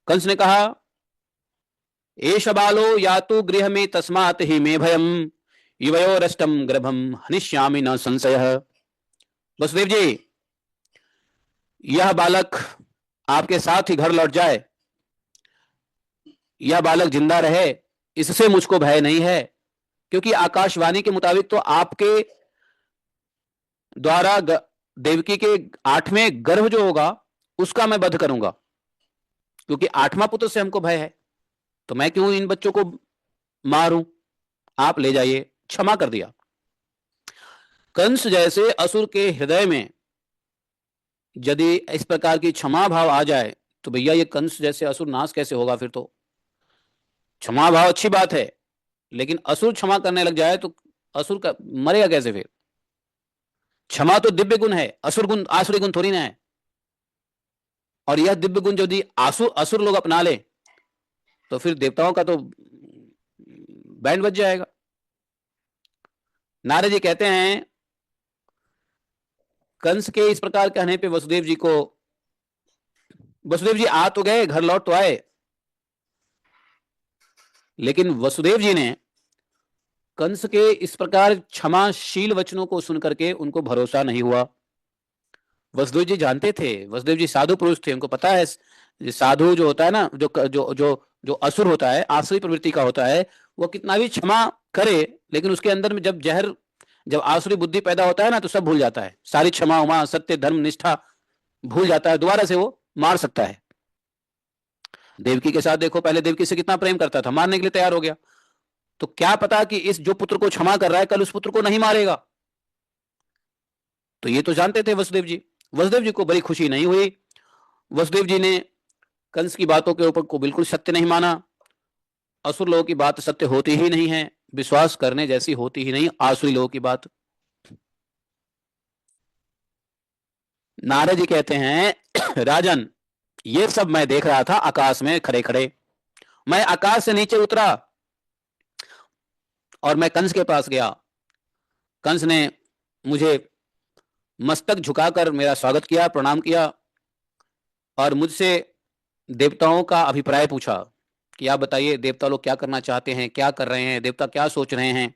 कंस ने कहा, एष बालो यातु गृह में तस्मात् ही मे भयम युवयोरष्टम गर्भम हनिष्यामि न संशयः। वसुदेव जी, यह बालक आपके साथ ही घर लौट जाए, यह बालक जिंदा रहे, इससे मुझको भय नहीं है, क्योंकि आकाशवाणी के मुताबिक तो आपके द्वारा देवकी के 8वें गर्भ जो होगा उसका मैं वध करूंगा, क्योंकि 8वां पुत्र से हमको भय है, तो मैं क्यों इन बच्चों को मारूं, आप ले जाइए। क्षमा कर दिया। कंस जैसे असुर के हृदय में यदि इस प्रकार की क्षमा भाव आ जाए तो भैया ये कंस जैसे असुर नाश कैसे होगा। फिर तो क्षमा भाव अच्छी बात है, लेकिन असुर क्षमा करने लग जाए तो असुर का मरेगा कैसे फिर। क्षमा तो दिव्य गुण है, असुर गुण आसुरी गुण थोड़ी ना है। और यह दिव्य गुण यदि असुर लोग अपना ले तो फिर देवताओं का तो बैंड बज जाएगा। नारद जी कहते हैं, कंस के इस प्रकार कहने पे वसुदेव जी आ तो गए, घर लौट तो आए, लेकिन वसुदेव जी ने कंस के इस प्रकार क्षमाशील वचनों को सुनकर के उनको भरोसा नहीं हुआ। वसुदेव जी जानते थे, वसुदेव जी साधु पुरुष थे, उनको पता है साधु जो होता है ना, जो जो जो जो असुर होता है, आसुरी प्रवृत्ति का होता है, वो कितना भी क्षमा करे लेकिन उसके अंदर में जब आसुरी बुद्धि पैदा होता है ना तो सब भूल जाता है, सारी क्षमा उमा सत्य धर्म निष्ठा भूल जाता है, दोबारा से वो मार सकता है। देवकी के साथ देखो, पहले देवकी से कितना प्रेम करता था, मारने के लिए तैयार हो गया, तो क्या पता कि इस जो पुत्र को क्षमा कर रहा है कल उस पुत्र को नहीं मारेगा। तो ये तो जानते थे वसुदेव जी। वसुदेव जी को बड़ी खुशी नहीं हुई। वसुदेव जी ने कंस की बातों के ऊपर को बिल्कुल सत्य नहीं माना। असुर लोगों की बात सत्य होती ही नहीं है, विश्वास करने जैसी होती ही नहीं आसुरी लोगों की बात। नारद जी कहते हैं, राजन ये सब मैं देख रहा था आकाश में खड़े खड़े, मैं आकाश से नीचे उतरा और मैं कंस के पास गया। कंस ने मुझे मस्तक झुकाकर मेरा स्वागत किया, प्रणाम किया और मुझसे देवताओं का अभिप्राय पूछा कि आप बताइए देवता लोग क्या करना चाहते हैं, क्या कर रहे हैं, देवता क्या सोच रहे हैं।